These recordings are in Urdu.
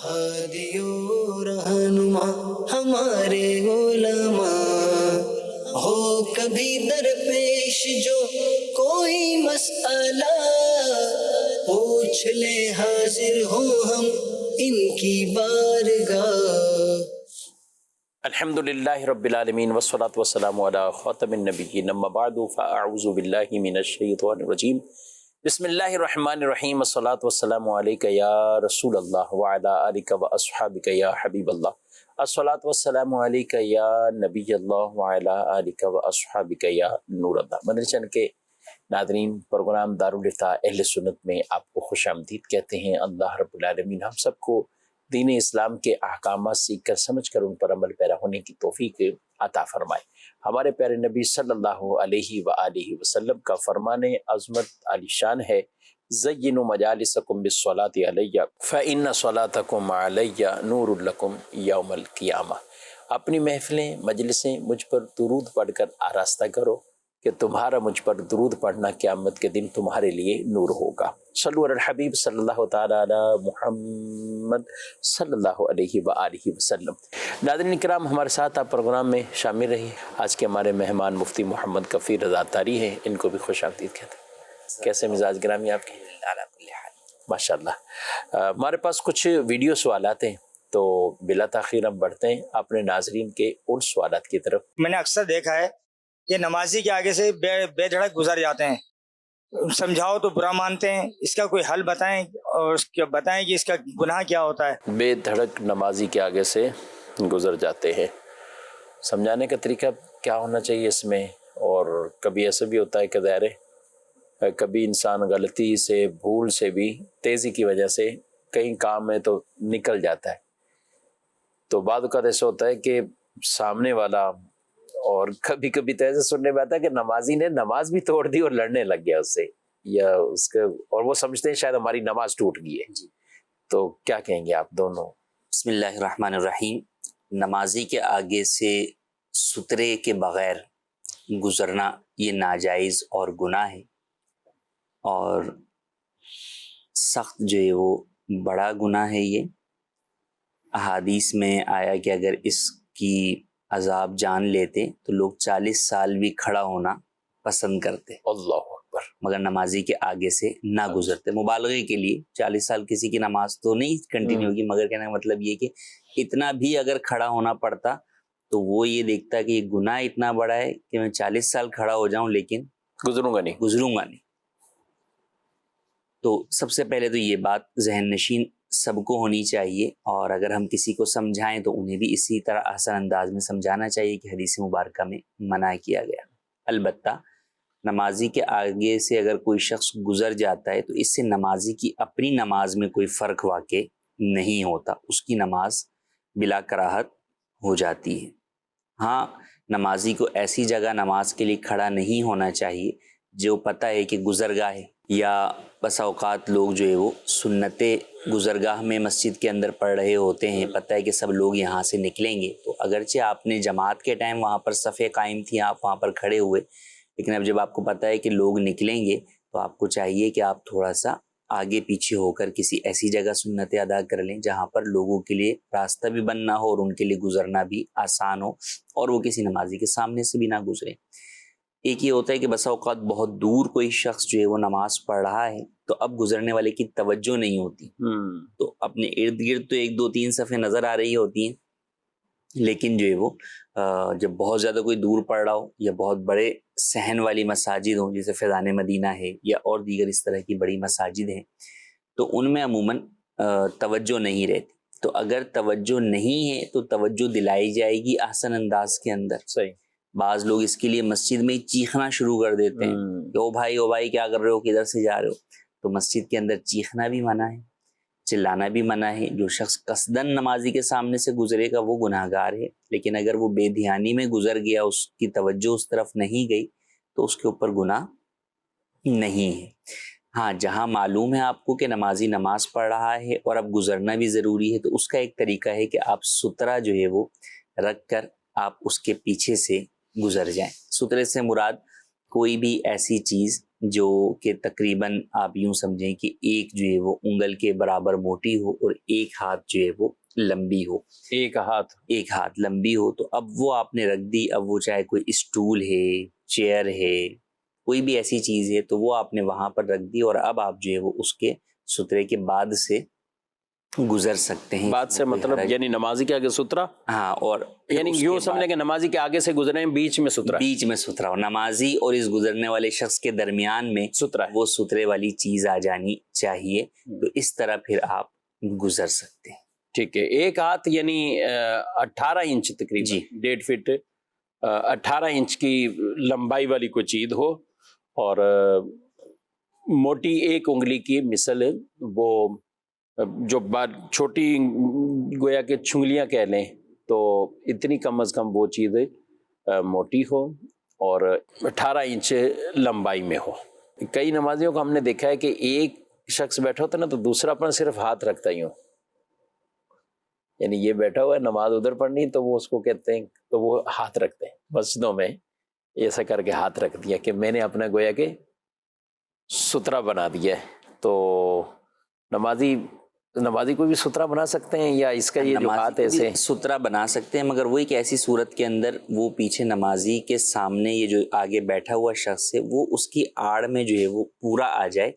ہادی و رہنما ہمارے علماء، ہو کبھی درپیش جو کوئی مسئلہ، پوچھ لے حاضر ہوں ہم ان کی بارگاہ۔ الحمد للہ رب العالمین والصلاة والسلام علی خاتم النبیین، اما بعد فاعوذ باللہ من الشیطان الرجیم، بسم اللہ الرحمن الرحیم، الصلاة والسلام علیک یا رسول اللہ وعلی آلک واصحابک یا حبیب اللہ، الصلاة والسلام علیک یا نبی اللہ وعلی آلک واصحابک یا نور اللہ۔ مدنی چینل کے ناظرین، پروگرام دارالفتاح اہل سنت میں آپ کو خوش آمدید کہتے ہیں۔ اللہ رب العالمین ہم سب کو دین اسلام کے احکامات سیکھ کر سمجھ کر ان پر عمل پیرا ہونے کی توفیق عطا فرمائے۔ ہمارے پیارے نبی صلی اللہ علیہ وآلہ وسلم کا فرمان عظمت عالی شان ہے، زینوا مجالسکم بالصلاۃ علی فإن صلاتکم علی نور لکم یوم القیامہ۔ اپنی محفلیں مجلسیں مجھ پر درود پڑھ کر آراستہ کرو کہ تمہارا مجھ پر درود پڑھنا قیامت کے دن تمہارے لیے نور ہوگا۔ صلو علی الحبیب صلی اللہ تعالی علی محمد صلی اللہ علیہ وآلہ وسلم۔ ناظرین کرام، ہمارے ساتھ آپ پروگرام میں شامل رہی۔ آج کے ہمارے مہمان مفتی محمد کفیل رضا طاری ہیں، ان کو بھی خوش آمدید کہتے ہیں۔ کیسے مزاج گرامی آپ کے؟ ماشاء اللہ۔ ہمارے پاس کچھ ویڈیو سوالات ہیں، تو بلا تاخیر ہم بڑھتے ہیں اپنے ناظرین کے ان سوالات کی طرف۔ میں نے اکثر دیکھا ہے کہ نمازی کے آگے سے بے دھڑک گزر جاتے ہیں، سمجھاؤ تو برا مانتے ہیں، اس کا کوئی حل بتائیں اور بتائیں کہ اس کا گناہ کیا ہوتا ہے۔ بے دھڑک نمازی کے آگے سے گزر جاتے ہیں، سمجھانے کا طریقہ کیا ہونا چاہیے اس میں؟ اور کبھی ایسا بھی ہوتا ہے کہ ظاہر ہے کبھی انسان غلطی سے بھول سے بھی تیزی کی وجہ سے کہیں کام میں تو نکل جاتا ہے، تو بعد اوقات ایسا ہوتا ہے کہ سامنے والا، اور کبھی کبھی تو ایسے سننے میں آتا ہے کہ نمازی نے نماز بھی توڑ دی اور لڑنے لگ گیا اس سے، یا اس کے، اور وہ سمجھتے ہیں شاید ہماری نماز ٹوٹ گئی ہے۔ تو کیا کہیں گے آپ دونوں؟ بسم اللہ الرحمن الرحیم۔ نمازی کے آگے سے سترے کے بغیر گزرنا یہ ناجائز اور گناہ ہے، اور سخت جو ہے وہ بڑا گناہ ہے۔ یہ احادیث میں آیا کہ اگر اس کی عذاب جان لیتے تو لوگ 40 سال بھی کھڑا ہونا پسند کرتے، اللہ اکبر، مگر نمازی کے آگے سے نہ گزرتے۔ مبالغے کے لیے 40 سال کسی کی نماز تو نہیں کنٹینیو ہوگی، مگر کہنے کا مطلب یہ کہ اتنا بھی اگر کھڑا ہونا پڑتا تو وہ یہ دیکھتا کہ یہ گناہ اتنا بڑا ہے کہ میں 40 سال کھڑا ہو جاؤں لیکن گزروں گا نہیں۔ تو سب سے پہلے تو یہ بات ذہن نشین سب کو ہونی چاہیے، اور اگر ہم کسی کو سمجھائیں تو انہیں بھی اسی طرح آسان انداز میں سمجھانا چاہیے کہ حدیث مبارکہ میں منع کیا گیا۔ البتہ نمازی کے آگے سے اگر کوئی شخص گزر جاتا ہے تو اس سے نمازی کی اپنی نماز میں کوئی فرق واقع نہیں ہوتا، اس کی نماز بلا کراہت ہو جاتی ہے۔ ہاں، نمازی کو ایسی جگہ نماز کے لیے کھڑا نہیں ہونا چاہیے جو پتہ ہے کہ گزرگاہ ہے، یا بس اوقات لوگ جو ہے وہ سنت گزرگاہ میں مسجد کے اندر پڑھ رہے ہوتے ہیں، پتہ ہے کہ سب لوگ یہاں سے نکلیں گے، تو اگرچہ آپ نے جماعت کے ٹائم وہاں پر صفیں قائم تھی، آپ وہاں پر کھڑے ہوئے، لیکن اب جب آپ کو پتہ ہے کہ لوگ نکلیں گے تو آپ کو چاہیے کہ آپ تھوڑا سا آگے پیچھے ہو کر کسی ایسی جگہ سنتیں ادا کر لیں جہاں پر لوگوں کے لیے راستہ بھی بند نہ ہو اور ان کے لیے گزرنا بھی آسان ہو، اور وہ کسی نمازی کے سامنے سے بھی نہ گزرے۔ ایک یہ ہوتا ہے کہ بس اوقات بہت دور کوئی شخص جو ہے وہ نماز پڑھ رہا ہے تو اب گزرنے والے کی توجہ نہیں ہوتی، تو اپنے ارد گرد تو 1 2 3 صفحے نظر آ رہی ہوتی ہیں، لیکن جو ہے وہ جب بہت زیادہ کوئی دور پڑ رہا ہو یا بہت بڑے صحن والی مساجد ہوں جیسے فیضان مدینہ ہے یا اور دیگر اس طرح کی بڑی مساجد ہیں، تو ان میں عموماً توجہ نہیں رہتی، تو اگر توجہ نہیں ہے تو توجہ دلائی جائے گی آسان انداز کے اندر۔ صحیح۔ بعض لوگ اس کے لیے مسجد میں چیخنا شروع کر دیتے ہیں کہ او بھائی کیا کر رہے ہو، کدھر سے جا رہے ہو، تو مسجد کے اندر چیخنا بھی منع ہے، چلانا بھی منع ہے۔ جو شخص قصدن نمازی کے سامنے سے گزرے گا وہ گناہگار ہے، لیکن اگر وہ بے دھیانی میں گزر گیا، اس کی توجہ اس طرف نہیں گئی، تو اس کے اوپر گناہ نہیں ہے۔ ہاں، جہاں معلوم ہے آپ کو کہ نمازی نماز پڑھ رہا ہے اور اب گزرنا بھی ضروری ہے، تو اس کا ایک طریقہ ہے کہ آپ سترہ جو ہے وہ رکھ کر آپ اس کے پیچھے سے گزر جائیں۔ سترے سے مراد کوئی بھی ایسی چیز جو کہ تقریباً آپ یوں سمجھیں کہ ایک جو ہے وہ انگل کے برابر موٹی ہو اور ایک ہاتھ جو ہے وہ لمبی ہو، ایک ہاتھ لمبی ہو، تو اب وہ آپ نے رکھ دی. اب وہ چاہے کوئی اسٹول ہے، چیئر ہے، کوئی بھی ایسی چیز ہے، تو وہ آپ نے وہاں پر رکھ دی، اور اب آپ جو ہے وہ اس کے سترے کے بعد سے گزر سکتے ہیں. بعد سے مطلب یعنی نمازی کے آگے سترا، ہاں، اور یعنی یوں سمجھیں کہ نمازی کے آگے سے گزرے ہیں، بیچ میں سترا، بیچ میں سترا ہو، نمازی اور اس گزرنے والے شخص کے درمیان میں سترا ہے. وہ سترے والی چیز آ جانی چاہیے. تو اس طرح پھر آپ گزر سکتے ہیں. ٹھیک ہے. ایک ہاتھ یعنی 18 انچ تقریباً، جی. 1.5 فٹ 18 انچ کی لمبائی والی کوئی چیز ہو، اور موٹی ایک انگلی کی مثل وہ جو بات چھوٹی گویا کہ چھنگلیاں کہہ لیں، تو اتنی کم از کم وہ چیز موٹی ہو اور 18 انچ لمبائی میں ہو. کئی نمازیوں کو ہم نے دیکھا ہے کہ ایک شخص بیٹھا ہوتا ہے نا تو دوسرا اپنا صرف ہاتھ رکھتا ہی ہوں، یعنی یہ بیٹھا ہوا ہے نماز ادھر پڑھنی تو وہ اس کو کہتے ہیں، تو وہ ہاتھ رکھتے ہیں مسجدوں میں، ایسا کر کے ہاتھ رکھ دیا کہ میں نے اپنا گویا کہ سترا بنا دیا ہے. تو نمازی کو بھی سترا بنا سکتے ہیں، یا اس کا یہ جو ہاتھ ایسے سترا بنا سکتے ہیں، مگر وہی کہ ایسی صورت کے اندر وہ پیچھے نمازی کے سامنے یہ جو آگے بیٹھا ہوا شخص ہے وہ اس کی آڑ میں جو ہے وہ پورا آ جائے،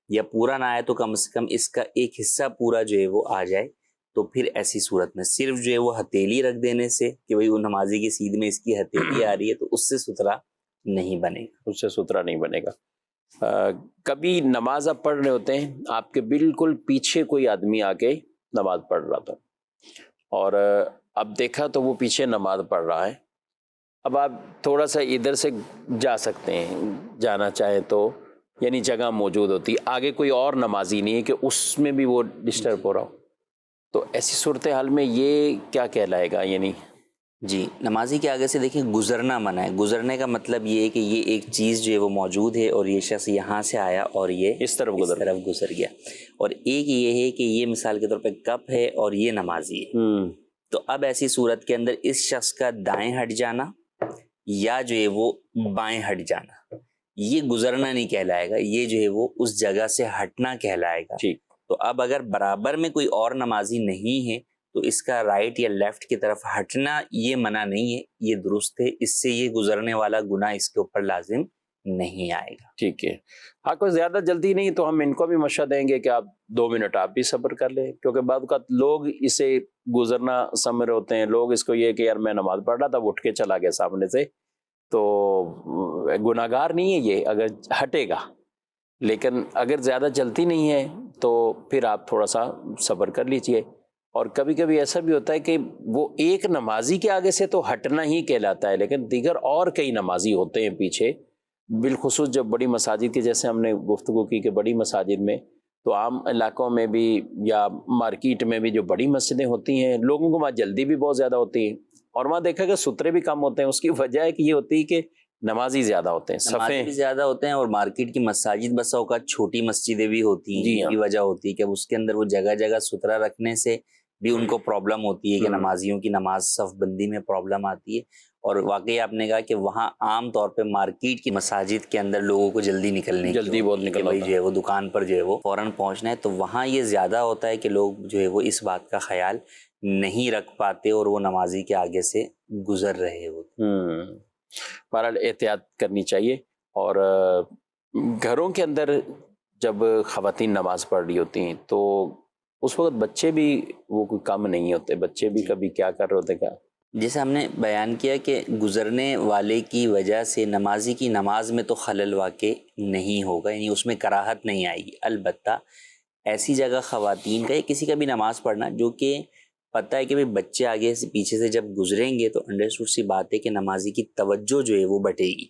یا پورا نہ آئے تو کم سے کم اس کا ایک حصہ پورا جو ہے وہ آ جائے. تو پھر ایسی صورت میں صرف جو ہے وہ ہتھیلی رکھ دینے سے کہ بھئی وہ نمازی کی سیدھ میں اس کی ہتھیلی آ رہی ہے، تو اس سے سترا نہیں بنے گا. اس سے سترا نہیں بنے گا. کبھی نماز آپ پڑھ رہے ہوتے ہیں، آپ کے بالکل پیچھے کوئی آدمی آ کے نماز پڑھ رہا تھا، اور اب دیکھا تو وہ پیچھے نماز پڑھ رہا ہے. اب آپ تھوڑا سا ادھر سے جا سکتے ہیں، جانا چاہیں تو، یعنی جگہ موجود ہوتی، آگے کوئی اور نمازی نہیں ہے کہ اس میں بھی وہ ڈسٹرب ہو رہا ہو. تو ایسی صورتحال میں یہ کیا کہلائے گا؟ یعنی جی، نمازی کے آگے سے دیکھیں گزرنا منع ہے. گزرنے کا مطلب یہ ہے کہ یہ ایک چیز جو ہے وہ موجود ہے اور یہ شخص یہاں سے آیا اور یہ اس طرف گزر گیا. اور ایک یہ ہے کہ یہ مثال کے طور پہ کپ ہے اور یہ نمازی ہے. تو اب ایسی صورت کے اندر اس شخص کا دائیں ہٹ جانا یا جو ہے وہ بائیں ہٹ جانا، یہ گزرنا نہیں کہلائے گا، یہ جو ہے وہ اس جگہ سے ہٹنا کہلائے گا. ٹھیک. تو اب اگر برابر میں کوئی اور نمازی نہیں ہے تو اس کا رائٹ یا لیفٹ کی طرف ہٹنا یہ منع نہیں ہے، یہ درست ہے. اس سے یہ گزرنے والا گناہ اس کے اوپر لازم نہیں آئے گا. ٹھیک ہے. ہاں، کوئی زیادہ جلدی نہیں تو ہم ان کو بھی مشورہ دیں گے کہ آپ 2 منٹ آپ بھی صبر کر لیں، کیونکہ بعض اوقات لوگ اسے گزرنا سمجھ رہے ہوتے ہیں. لوگ اس کو یہ کہ یار میں نماز پڑھ رہا تھا، وہ اٹھ کے چلا گیا سامنے سے، تو گناہ گار نہیں ہے یہ اگر ہٹے گا. لیکن اگر زیادہ جلدی نہیں ہے تو پھر آپ تھوڑا سا صبر کر لیجئے. اور کبھی کبھی ایسا بھی ہوتا ہے کہ وہ ایک نمازی کے آگے سے تو ہٹنا ہی کہلاتا ہے، لیکن دیگر اور کئی نمازی ہوتے ہیں پیچھے، بالخصوص جب بڑی مساجد کی جیسے ہم نے گفتگو کی کہ بڑی مساجد میں تو عام علاقوں میں بھی یا مارکیٹ میں بھی جو بڑی مسجدیں ہوتی ہیں، لوگوں کو وہاں جلدی بھی بہت زیادہ ہوتی ہے، اور وہاں دیکھا کہ سترے بھی کم ہوتے ہیں. اس کی وجہ ہے کہ یہ ہوتی ہے کہ نمازی زیادہ ہوتے ہیں، نمازی صفیں بھی زیادہ ہوتے ہیں، اور مارکیٹ کی مساجد بسا اوقات چھوٹی مسجدیں بھی ہوتی ہیں. جی ہاں. یہ وجہ ہوتی ہے کہ اس کے اندر وہ جگہ جگہ سترا رکھنے سے بھی ان کو پرابلم ہوتی ہے کہ نمازیوں کی نماز صف بندی میں پرابلم آتی ہے. اور واقعی آپ نے کہا کہ وہاں عام طور پہ مارکیٹ کی مساجد کے اندر لوگوں کو جلدی نکلنے کی جلدی بہت نکلنا ہوتا ہے، جو ہے وہ دکان پر جو ہے وہ فوراً پہنچنا ہے، تو وہاں یہ زیادہ ہوتا ہے کہ لوگ جو ہے وہ اس بات کا خیال نہیں رکھ پاتے اور وہ نمازی کے آگے سے گزر رہے ہوتے. بہرحال احتیاط کرنی چاہیے. اور گھروں کے اندر جب خواتین نماز پڑھ رہی ہوتی ہیں تو اس وقت بچے بھی وہ کوئی کم نہیں ہوتے، بچے بھی کبھی کیا کر رہے ہوتے. کیا جیسے ہم نے بیان کیا کہ گزرنے والے کی وجہ سے نمازی کی نماز میں تو خلل واقع نہیں ہوگا، یعنی اس میں کراہت نہیں آئے گی. البتہ ایسی جگہ خواتین کا یا کسی کا بھی نماز پڑھنا جو کہ پتہ ہے کہ بھئی بچے آگے سے پیچھے سے جب گزریں گے تو انڈرسٹوڈ سی بات ہے کہ نمازی کی توجہ جو ہے وہ بٹے گی،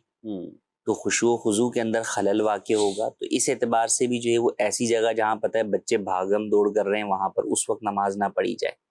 تو خشوع و خضوع کے اندر خلل واقع ہوگا. تو اس اعتبار سے بھی جو ہے وہ ایسی جگہ جہاں پتہ ہے بچے بھاگم دوڑ کر رہے ہیں وہاں پر اس وقت نماز نہ پڑھی جائے.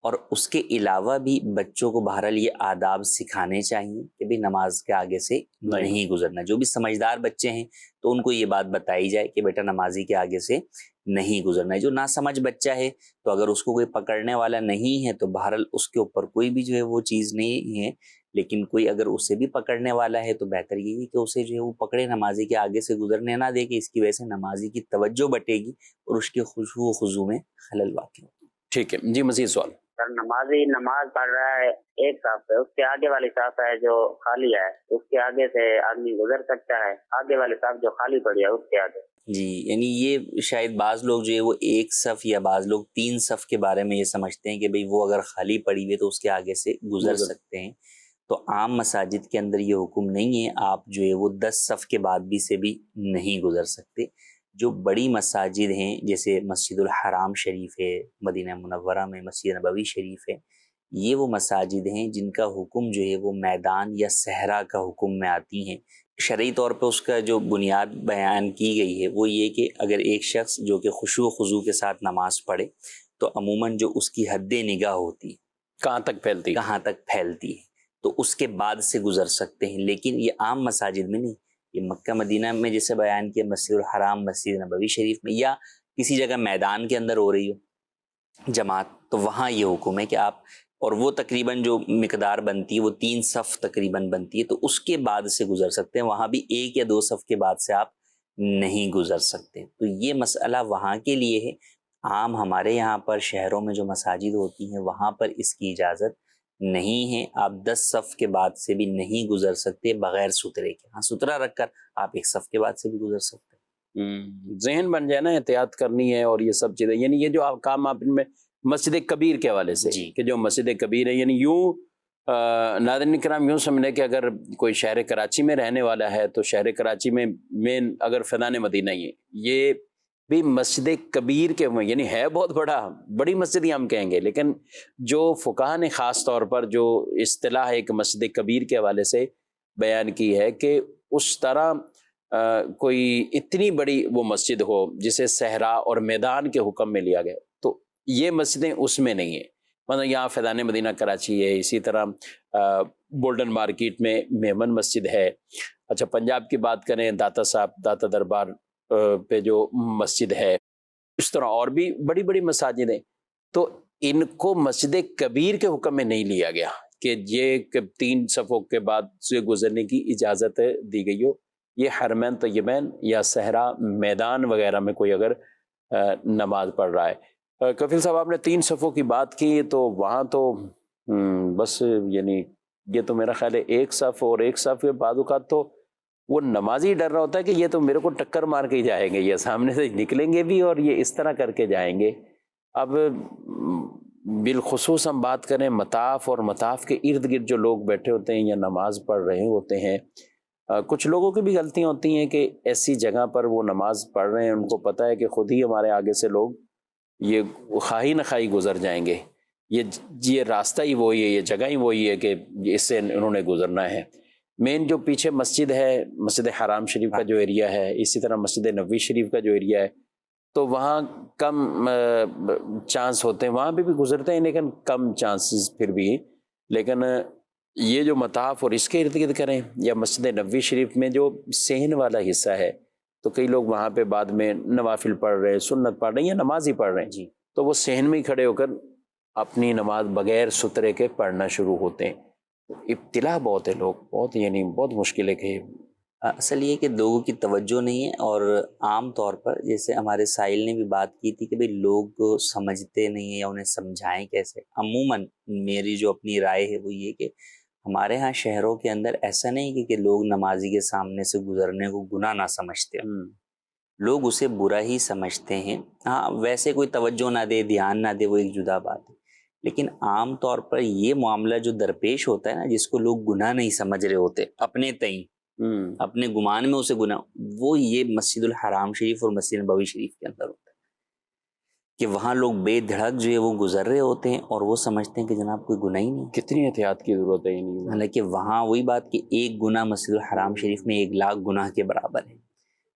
اور اس کے علاوہ بھی بچوں کو بہرحال یہ آداب سکھانے چاہیے کہ بھی نماز کے آگے سے نہیں گزرنا. جو بھی سمجھدار بچے ہیں تو ان کو یہ بات بتائی جائے کہ بیٹا نمازی کے آگے سے نہیں گزرنا ہے. جو ناسمجھ بچہ ہے تو اگر اس کو کوئی پکڑنے والا نہیں ہے تو بہرحال اس کے اوپر کوئی بھی جو ہے وہ چیز نہیں ہے لیکن کوئی اگر اسے بھی پکڑنے والا ہے تو بہتر یہی کہ اسے جو ہے وہ پکڑے، نمازی کے آگے سے گزرنے نہ دے، کہ اس کی وجہ سے نمازی کی توجہ بٹے گی اور اس کے خشوع و خضوع میں خلل واقع ہوگا۔ ٹھیک ہے جی، مزید سوال۔ سر نمازی نماز پڑھ رہا ہے ایک صف سے، اس کے آگے والی صف ہے جو خالی ہے، اس کے آگے سے آدمی گزر سکتا ہے، آگے والی صف جو خالی پڑی ہے اس کے آگے؟ جی، یعنی یہ شاید بعض لوگ جو ہے وہ ایک صف یا بعض لوگ 3 صف کے بارے میں یہ سمجھتے ہیں کہ بھئی وہ اگر خالی پڑی ہوئی ہے تو اس کے آگے سے گزر سکتے ہیں۔ تو عام مساجد کے اندر یہ حکم نہیں ہے، آپ جو ہے وہ 10 صف کے بعد بھی سے بھی نہیں گزر سکتے۔ جو بڑی مساجد ہیں جیسے مسجد الحرام شریف ہے، مدینہ منورہ میں مسجد نبوی شریف ہے، یہ وہ مساجد ہیں جن کا حکم جو ہے وہ میدان یا صحرا کا حکم میں آتی ہیں۔ شرعی طور پہ اس کا جو بنیاد بیان کی گئی ہے وہ یہ کہ اگر ایک شخص جو کہ خشوع و خضوع کے ساتھ نماز پڑھے تو عموماً جو اس کی حد نگاہ ہوتی ہے کہاں تک پھیلتی ہے تو اس کے بعد سے گزر سکتے ہیں، لیکن یہ عام مساجد میں نہیں۔ یہ مکہ مدینہ میں جیسے بیان کیا، مسجد الحرام، مسجد نبوی شریف میں، یا کسی جگہ میدان کے اندر ہو رہی ہو جماعت، تو وہاں یہ حکم ہے کہ آپ، اور وہ تقریباً جو مقدار بنتی ہے وہ 3 صف تقریباً بنتی ہے، تو اس کے بعد سے گزر سکتے ہیں، وہاں بھی 1 یا 2 صف کے بعد سے آپ نہیں گزر سکتے۔ تو یہ مسئلہ وہاں کے لیے ہے۔ عام ہمارے یہاں پر شہروں میں جو مساجد ہوتی ہیں وہاں پر اس کی اجازت نہیں ہے، آپ 10 صف کے بعد سے بھی نہیں گزر سکتے بغیر سترے کے۔ ہاں سترہ رکھ کر آپ 1 صف کے بعد سے بھی گزر سکتے ہیں۔ ذہن بن جائے نا، احتیاط کرنی ہے اور یہ سب چیزیں، یعنی یہ جو کام آپ ان میں مسجد کبیر کے حوالے سے جی۔ کہ جو مسجد کبیر ہے، یعنی یوں ناظرین کرام یوں سمجھیں کہ اگر کوئی شہر کراچی میں رہنے والا ہے تو شہر کراچی میں مین اگر فیضان مدینہ ہی ہے، یہ بھی مسجد کبیر کے، یعنی ہے بہت بڑی مسجد ہی ہم کہیں گے، لیکن جو فقہا نے خاص طور پر جو اصطلاح ایک مسجد کبیر کے حوالے سے بیان کی ہے کہ اس طرح کوئی اتنی بڑی وہ مسجد ہو جسے صحرا اور میدان کے حکم میں لیا گیا، تو یہ مسجدیں اس میں نہیں ہیں۔ مطلب یہاں فیضان مدینہ کراچی ہے، اسی طرح بولڈن مارکیٹ میں میمن مسجد ہے۔ اچھا پنجاب کی بات کریں، داتا دربار پہ جو مسجد ہے، اس طرح اور بھی بڑی بڑی مساجد ہیں، تو ان کو مسجد کبیر کے حکم میں نہیں لیا گیا کہ یہ 3 صفوں کے بعد سے گزرنے کی اجازت دی گئی ہو۔ یہ حرمین طیبین یا صحرا میدان وغیرہ میں کوئی اگر نماز پڑھ رہا ہے۔ کفیل صاحب آپ نے 3 صفوں کی بات کی، تو وہاں تو بس یعنی یہ تو میرا خیال ہے 1 صف اور 1 صف کے بعد اوقات تو وہ نمازی ڈر رہا ہوتا ہے کہ یہ تو میرے کو ٹکر مار کے ہی جائیں گے، یہ سامنے سے نکلیں گے بھی اور یہ اس طرح کر کے جائیں گے۔ اب بالخصوص ہم بات کریں مطاف اور مطاف کے ارد گرد جو لوگ بیٹھے ہوتے ہیں یا نماز پڑھ رہے ہوتے ہیں، کچھ لوگوں کی بھی غلطیاں ہوتی ہیں کہ ایسی جگہ پر وہ نماز پڑھ رہے ہیں، ان کو پتہ ہے کہ خود ہی ہمارے آگے سے لوگ یہ خواہی نہ خواہی گزر جائیں گے، یہ راستہ ہی وہی ہے، یہ جگہ ہی وہی ہے کہ اس سے انہوں نے گزرنا ہے۔ مین جو پیچھے مسجد ہے، مسجد حرام شریف کا جو ایریا ہے، اسی طرح مسجد نبوی شریف کا جو ایریا ہے، تو وہاں کم چانس ہوتے ہیں، وہاں بھی گزرتے ہیں لیکن کم چانسز پھر بھی۔ لیکن یہ جو مطاف اور اس کے ارد گرد کریں یا مسجد نبوی شریف میں جو صحن والا حصہ ہے، تو کئی لوگ وہاں پہ بعد میں نوافل پڑھ رہے ہیں، سنت پڑھ رہے ہیں یا نماز ہی پڑھ رہے ہیں، تو وہ صحن میں ہی کھڑے ہو کر اپنی نماز بغیر سترے کے پڑھنا شروع ہوتے ہیں۔ ابتلا بہت ہے، لوگ بہت مشکل ہے کہ اصل یہ کہ لوگوں کی توجہ نہیں ہے، اور عام طور پر جیسے ہمارے سائل نے بھی بات کی تھی کہ بھئی لوگ سمجھتے نہیں ہیں یا انہیں سمجھائیں کیسے۔ عموماً میری جو اپنی رائے ہے وہ یہ کہ ہمارے ہاں شہروں کے اندر ایسا نہیں کہ لوگ نمازی کے سامنے سے گزرنے کو گناہ نہ سمجھتے، لوگ اسے برا ہی سمجھتے ہیں۔ ہاں ویسے کوئی توجہ نہ دے، دھیان نہ دے، وہ ایک جدا بات ہے، لیکن عام طور پر یہ معاملہ جو درپیش ہوتا ہے نا، جس کو لوگ گناہ نہیں سمجھ رہے ہوتے اپنے تئیں، اپنے گمان میں اسے گناہ، وہ یہ مسجد الحرام شریف اور مسجد نبوی شریف کے اندر ہوتا ہے کہ وہاں لوگ بے دھڑک جو ہے وہ گزر رہے ہوتے ہیں اور وہ سمجھتے ہیں کہ جناب کوئی گناہ ہی نہیں۔ کتنی احتیاط کی ضرورت ہے۔ حالانکہ وہاں وہی بات کہ 1 گناہ مسجد الحرام شریف میں 1,00,000 گناہ کے برابر ہے،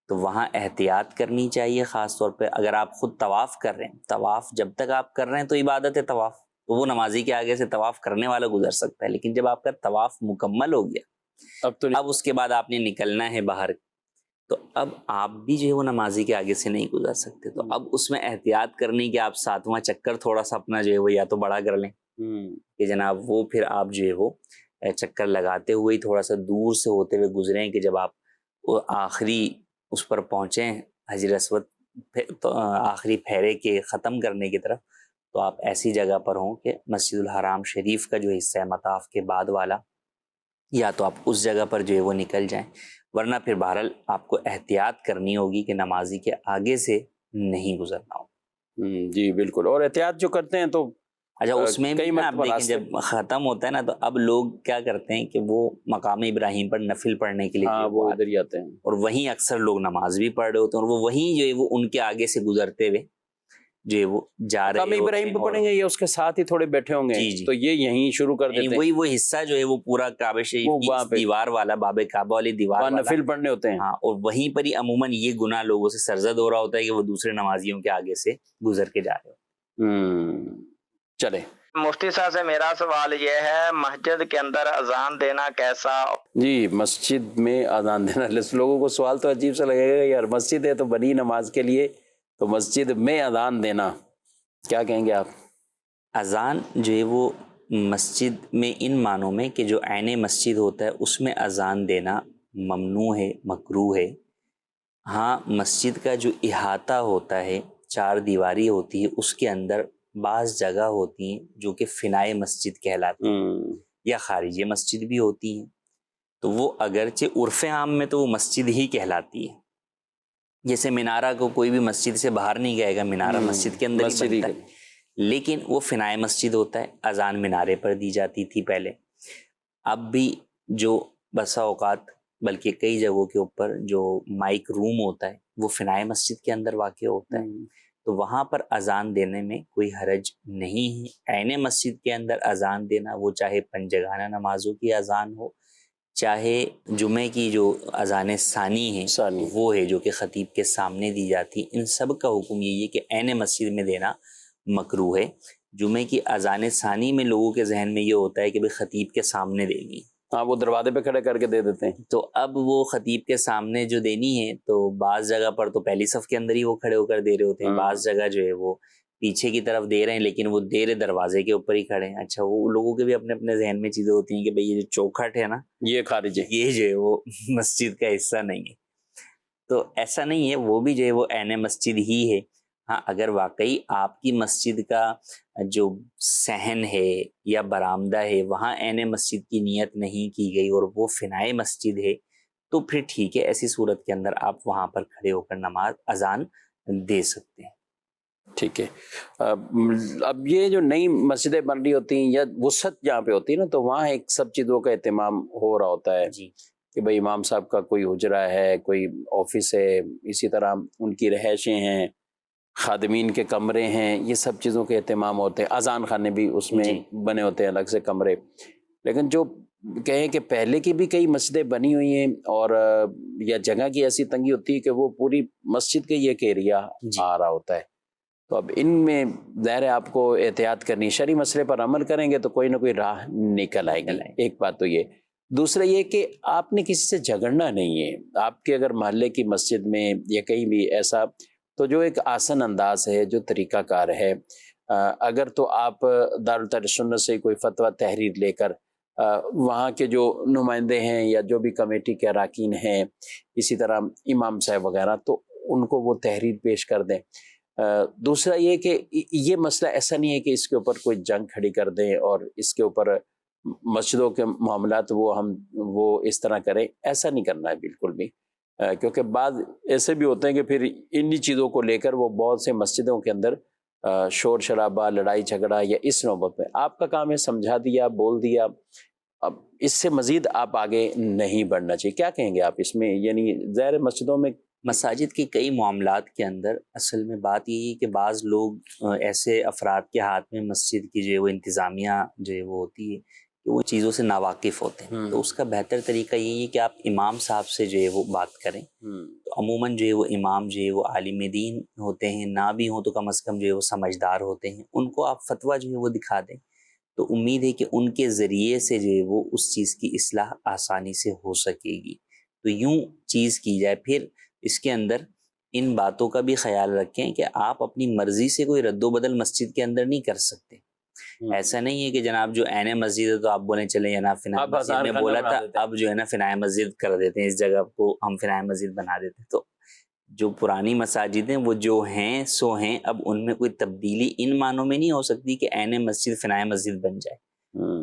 تو وہاں احتیاط کرنی چاہیے۔ خاص طور پہ اگر آپ خود طواف کر رہے ہیں، طواف جب تک آپ کر رہے ہیں تو عبادت ہے طواف، تو وہ نمازی کے آگے سے طواف کرنے والا گزر سکتا ہے، لیکن جب آپ کا طواف مکمل ہو گیا اب اس کے بعد آپ نے نکلنا ہے باہر، تو اب آپ بھی جو ہے وہ نمازی کے آگے سے نہیں گزر سکتے۔ تو اب اس میں احتیاط کرنی کہ آپ 7واں چکر تھوڑا سا اپنا جو ہے وہ یا تو بڑا کر لیں کہ جناب وہ پھر آپ جو ہے وہ چکر لگاتے ہوئے ہی تھوڑا سا دور سے ہوتے ہوئے گزریں کہ جب آپ آخری اس پر پہنچیں حجر اسود آخری پھیرے کے ختم کرنے کی طرف، تو آپ ایسی جگہ پر ہوں کہ مسجد الحرام شریف کا جو حصہ ہے مطاف کے بعد والا، یا تو آپ اس جگہ پر جو ہے وہ نکل جائیں، ورنہ پھر بہرحال آپ کو احتیاط کرنی ہوگی کہ نمازی کے آگے سے نہیں گزرنا ہو۔ جی بالکل، اور احتیاط جو کرتے ہیں تو اچھا اس میں بھی آپ دیکھیں راستے جب ختم ہوتا ہے نا تو اب لوگ کیا کرتے ہیں کہ وہ مقام ابراہیم پر نفل پڑھنے کے لیے وہ ادھر ہی آتے ہیں، اور وہیں اکثر لوگ نماز بھی پڑھ رہے ہوتے ہیں، اور وہ وہیں جو ہے وہ ان کے آگے سے گزرتے ہوئے جو ہے وہ جا رہے مقام ابراہیم پہ پڑھیں گے یا اس کے ساتھ ہی تھوڑے بیٹھے ہوں گے، تو یہ یہیں شروع کر دیتے ہیں، وہی وہ حصہ جو ہے وہ پورا کعبہ شریف کی دیوار والا، باب کعبہ والی دیوار والا نفل پڑھنے ہوتے ہیں، ہاں، اور وہیں پر ہی عموماً یہ گناہ لوگوں سے سرزد ہو رہا ہوتا ہے کہ وہ دوسرے نمازیوں کے آگے سے گزر کے جا رہے ہو۔ چلے مفتی صاحب سے میرا سوال یہ ہے، مسجد کے اندر اذان دینا کیسا؟ جی مسجد میں اذان دینا، لوگوں کو سوال تو عجیب سا لگے گا، یار مسجد ہے تو بنی نماز کے لیے، تو مسجد میں اذان دینا کیا کہیں گے آپ؟ اذان جو ہے وہ مسجد میں ان معنوں میں کہ جو عین مسجد ہوتا ہے اس میں اذان دینا ممنوع ہے، مکروہ ہے۔ ہاں مسجد کا جو احاطہ ہوتا ہے، چار دیواری ہوتی ہے، اس کے اندر بعض جگہ ہوتی ہیں جو کہ فنائے مسجد کہلاتی ہیں یا خارج مسجد بھی ہوتی ہیں، تو وہ اگرچہ عرف عام میں تو وہ مسجد ہی کہلاتی ہے۔ جیسے مینارہ کو کوئی بھی مسجد سے باہر نہیں گئے گا، مینارہ مسجد کے اندر ہی بنتا ہے، لیکن وہ فنائے مسجد ہوتا ہے۔ اذان مینارے پر دی جاتی تھی پہلے، اب بھی جو بسا اوقات بلکہ کئی جگہوں کے اوپر جو مائک روم ہوتا ہے وہ فنائے مسجد کے اندر واقع ہوتا ہے، تو وہاں پر اذان دینے میں کوئی حرج نہیں ہے۔ عین مسجد کے اندر اذان دینا، وہ چاہے پنجگانہ نمازوں کی اذان ہو، چاہے جمعے کی جو اذان ثانی ہے وہ ہے جو کہ خطیب کے سامنے دی جاتی ہے، ان سب کا حکم یہی ہے کہ عین مسجد میں دینا مکروہ ہے۔ جمعے کی اذان ثانی میں لوگوں کے ذہن میں یہ ہوتا ہے کہ بھئی خطیب کے سامنے دینی ہے، ہاں وہ دروازے پہ کھڑے کر کے دے دیتے ہیں، تو اب وہ خطیب کے سامنے جو دینی ہے تو بعض جگہ پر تو پہلی صف کے اندر ہی وہ کھڑے ہو کر دے رہے ہوتے ہیں، بعض جگہ جو ہے وہ پیچھے کی طرف دے رہے ہیں لیکن وہ دے رہے دروازے کے اوپر ہی کھڑے ہیں۔ اچھا وہ لوگوں کے بھی اپنے اپنے ذہن میں چیزیں ہوتی ہیں کہ بھئی یہ جو چوکھٹ ہے نا یہ خارج ہے، یہ جو ہے وہ مسجد کا حصہ نہیں ہے، تو ایسا نہیں ہے، وہ بھی جو ہے وہ عین مسجد ہی ہے۔ ہاں اگر واقعی آپ کی مسجد کا جو صحن ہے یا برآمدہ ہے وہاں عین مسجد کی نیت نہیں کی گئی اور وہ فنائے مسجد ہے تو پھر ٹھیک ہے، ایسی صورت کے اندر آپ وہاں پر کھڑے ہو کر نماز اذان دے سکتے ہیں۔ ٹھیک ہے۔ اب یہ جو نئی مسجدیں بن رہی ہوتی ہیں یا وسعت جہاں پہ ہوتی ہے نا، تو وہاں ایک سب چیزوں کا اہتمام ہو رہا ہوتا ہے جی کہ بھئی امام صاحب کا کوئی حجرہ ہے، کوئی آفس ہے، اسی طرح ان کی رہائشیں ہیں، خادمین کے کمرے ہیں، یہ سب چیزوں کے اہتمام ہوتے ہیں، اذان خانے بھی اس میں بنے ہوتے ہیں الگ سے کمرے۔ لیکن جو کہیں کہ پہلے کی بھی کئی مسجدیں بنی ہوئی ہیں اور یا جگہ کی ایسی تنگی ہوتی ہے کہ وہ پوری مسجد کے ایک ایریا آ رہا ہوتا ہے، تو اب ان میں ظاہر ہے آپ کو احتیاط کرنی، شرعی مسئلے پر عمل کریں گے تو کوئی نہ کوئی راہ نکل آئے گی، ایک بات تو یہ۔ دوسرا یہ کہ آپ نے کسی سے جھگڑنا نہیں ہے، آپ کے اگر محلے کی مسجد میں یا کہیں بھی ایسا، تو جو ایک آسن انداز ہے، جو طریقہ کار ہے، اگر تو آپ دارالتحریر سنت سے کوئی فتویٰ تحریر لے کر وہاں کے جو نمائندے ہیں یا جو بھی کمیٹی کے اراکین ہیں، اسی طرح امام صاحب وغیرہ، تو ان کو وہ تحریر پیش کر دیں۔ دوسرا یہ کہ یہ مسئلہ ایسا نہیں ہے کہ اس کے اوپر کوئی جنگ کھڑی کر دیں اور اس کے اوپر مسجدوں کے معاملات وہ اس طرح کریں، ایسا نہیں کرنا ہے بالکل بھی، کیونکہ بعض ایسے بھی ہوتے ہیں کہ پھر انہی چیزوں کو لے کر وہ بہت سے مسجدوں کے اندر شور شرابہ، لڑائی جھگڑا یا اس نوبت میں آپ کا کام ہے سمجھا دیا، بول دیا، اب اس سے مزید آپ آگے نہیں بڑھنا چاہیے۔ کیا کہیں گے آپ اس میں؟ یعنی ظاہر مسجدوں میں مساجد کے کئی معاملات کے اندر اصل میں بات یہی ہے کہ بعض لوگ ایسے افراد کے ہاتھ میں مسجد کی جو ہے وہ انتظامیہ جو ہے وہ ہوتی ہے کہ وہ چیزوں سے ناواقف ہوتے ہیں، تو اس کا بہتر طریقہ یہی ہے کہ آپ امام صاحب سے جو ہے وہ بات کریں، تو عموماً جو ہے وہ امام جو ہے وہ عالم دین ہوتے ہیں، نہ بھی ہوں تو کم از کم جو ہے وہ سمجھدار ہوتے ہیں، ان کو آپ فتویٰ جو ہے وہ دکھا دیں، تو امید ہے کہ ان کے ذریعے سے جو ہے وہ اس چیز کی اصلاح آسانی سے ہو سکے گی۔ تو یوں چیز کی جائے۔ پھر اس کے اندر ان باتوں کا بھی خیال رکھیں کہ آپ اپنی مرضی سے کوئی رد و بدل مسجد کے اندر نہیں کر سکتے، ایسا نہیں ہے کہ جناب جو عین مسجد ہے تو آپ بولیں چلیں جناب فنائے مسجد میں بولا تھا اب جو ہے نا فنائے مسجد کر دیتے ہیں، اس جگہ کو ہم فنائے مسجد بنا دیتے ہیں۔ تو جو پرانی مساجد ہیں وہ جو ہیں سو ہیں، اب ان میں کوئی تبدیلی ان معنوں میں نہیں ہو سکتی کہ عین مسجد فنائے مسجد بن جائے۔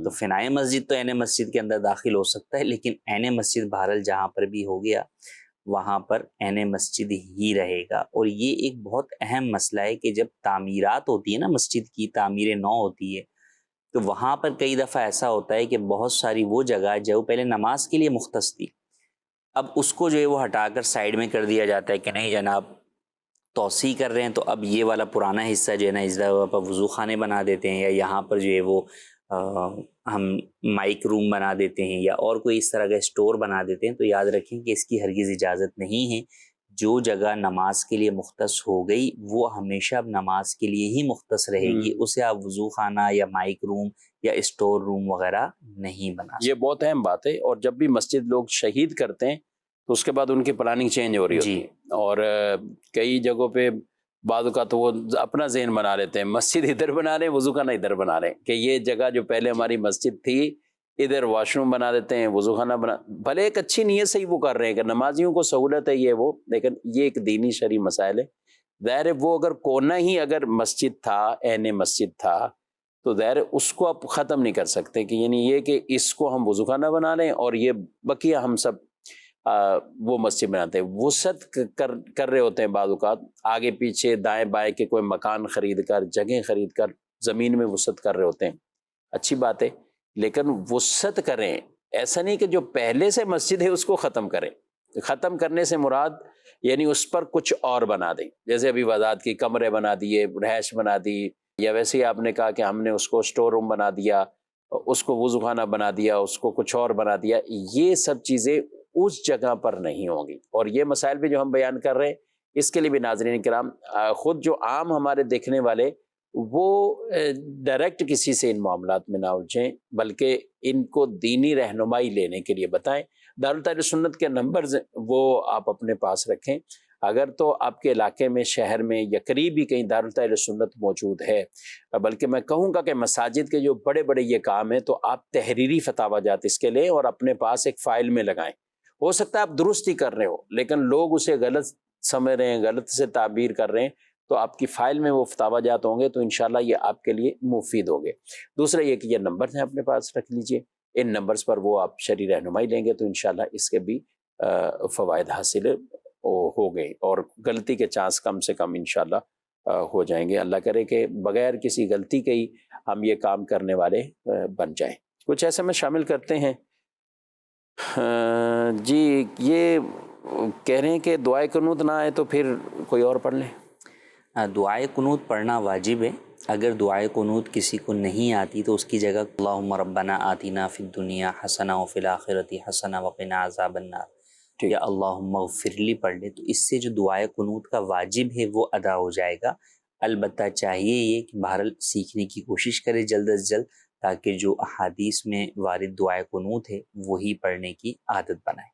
تو فنائے مسجد تو عین مسجد کے اندر داخل ہو سکتا ہے، لیکن عین مسجد بہرحال جہاں پر بھی ہو گیا وہاں پر عین مسجد ہی رہے گا۔ اور یہ ایک بہت اہم مسئلہ ہے کہ جب تعمیرات ہوتی ہے نا، مسجد کی تعمیر نو ہوتی ہے، تو وہاں پر کئی دفعہ ایسا ہوتا ہے کہ بہت ساری وہ جگہ جو پہلے نماز کے لیے مختص تھی، اب اس کو جو ہے وہ ہٹا کر سائیڈ میں کر دیا جاتا ہے کہ نہیں جناب توسیع کر رہے ہیں، تو اب یہ والا پرانا حصہ جو ہے نا اس جگہ پر وضو خانے بنا دیتے ہیں، یا یہاں پر جو ہے وہ ہم مائک روم بنا دیتے ہیں، یا اور کوئی اس طرح کا اسٹور بنا دیتے ہیں۔ تو یاد رکھیں کہ اس کی ہرگز اجازت نہیں ہے۔ جو جگہ نماز کے لیے مختص ہو گئی وہ ہمیشہ اب نماز کے لیے ہی مختص رہے گی، اسے آپ وضو خانہ یا مائک روم یا اسٹور روم وغیرہ نہیں بنا سکتے۔ یہ بہت اہم بات ہے۔ اور جب بھی مسجد لوگ شہید کرتے ہیں تو اس کے بعد ان کی پلاننگ چینج ہو رہی ہوتی ہے، اور کئی جگہوں پہ بعض اوقات وہ اپنا ذہن بنا لیتے ہیں، مسجد ادھر بنا رہے ہیں، وضو خانہ ادھر بنا رہے ہیں، کہ یہ جگہ جو پہلے ہماری مسجد تھی ادھر واش روم بنا دیتے ہیں، وضو خانہ بنا، بھلے ایک اچھی نیت سے ہی وہ کر رہے ہیں کہ نمازیوں کو سہولت ہے یہ وہ، لیکن یہ ایک دینی شرعی مسائل ہے۔ ظاہر ہے وہ اگر کونا ہی اگر مسجد تھا، عین مسجد تھا، تو ظاہر ہے اس کو آپ ختم نہیں کر سکتے، کہ یعنی یہ کہ اس کو ہم وضو خانہ بنا لیں اور یہ بقیہ ہم سب وہ مسجد بناتے ہیں۔ وسعت کر رہے ہوتے ہیں بعض اوقات، آگے پیچھے دائیں بائیں کے کوئی مکان خرید کر، جگہیں خرید کر زمین میں وسعت کر رہے ہوتے ہیں، اچھی بات ہے، لیکن وسعت کریں، ایسا نہیں کہ جو پہلے سے مسجد ہے اس کو ختم کریں۔ ختم کرنے سے مراد یعنی اس پر کچھ اور بنا دیں، جیسے ابھی وضاحت کی، کمرے بنا دیے، رہائش بنا دی، یا ویسے ہی آپ نے کہا کہ ہم نے اس کو اسٹور روم بنا دیا، اس کو وضو خانہ بنا دیا، اس کو کچھ اور بنا دیا، یہ سب چیزیں اس جگہ پر نہیں ہوں گی۔ اور یہ مسائل بھی جو ہم بیان کر رہے ہیں اس کے لیے بھی ناظرین کرام خود جو عام ہمارے دیکھنے والے وہ ڈائریکٹ کسی سے ان معاملات میں نہ الجھیں، بلکہ ان کو دینی رہنمائی لینے کے لیے بتائیں۔ دارالتحریر سنت کے نمبرز وہ آپ اپنے پاس رکھیں، اگر تو آپ کے علاقے میں، شہر میں یا قریب ہی کہیں دارالتحریر سنت موجود ہے، بلکہ میں کہوں گا کہ مساجد کے جو بڑے بڑے یہ کام ہیں تو آپ تحریری فتاوی جات اس کے لیں اور اپنے پاس ایک فائل میں لگائیں۔ ہو سکتا ہے آپ درست ہی کر رہے ہو لیکن لوگ اسے غلط سمجھ رہے ہیں، غلط سے تعبیر کر رہے ہیں، تو آپ کی فائل میں وہ فتاوی جات ہوں گے تو انشاءاللہ یہ آپ کے لیے مفید ہوں گے۔ دوسرا یہ کہ یہ نمبر ہیں اپنے پاس رکھ لیجئے، ان نمبرز پر وہ آپ شرعی رہنمائی لیں گے تو انشاءاللہ اس کے بھی فوائد حاصل ہو گئے اور غلطی کے چانس کم سے کم انشاءاللہ ہو جائیں گے۔ اللہ کرے کہ بغیر کسی غلطی کے ہی ہم یہ کام کرنے والے بن جائیں۔ کچھ ایسے میں شامل کرتے ہیں۔ جی یہ کہہ رہے ہیں کہ دعائے قنوت نہ آئے تو پھر کوئی اور پڑھ لیں۔ دعائے قنوت پڑھنا واجب ہے۔ اگر دعائے قنوت کسی کو نہیں آتی تو اس کی جگہ اللہم ربنا آتنا فی الدنیا حسنہ وفی الآخرۃ حسنہ وقنا عذاب النار یا اللہم اغفر لی پڑھ لے، تو اس سے جو دعائے قنوت کا واجب ہے وہ ادا ہو جائے گا۔ البتہ چاہیے یہ کہ بہرحال سیکھنے کی کوشش کرے جلد از جلد، تاکہ جو احادیث میں وارد دعائے قنوت ہے وہی پڑھنے کی عادت بنائے۔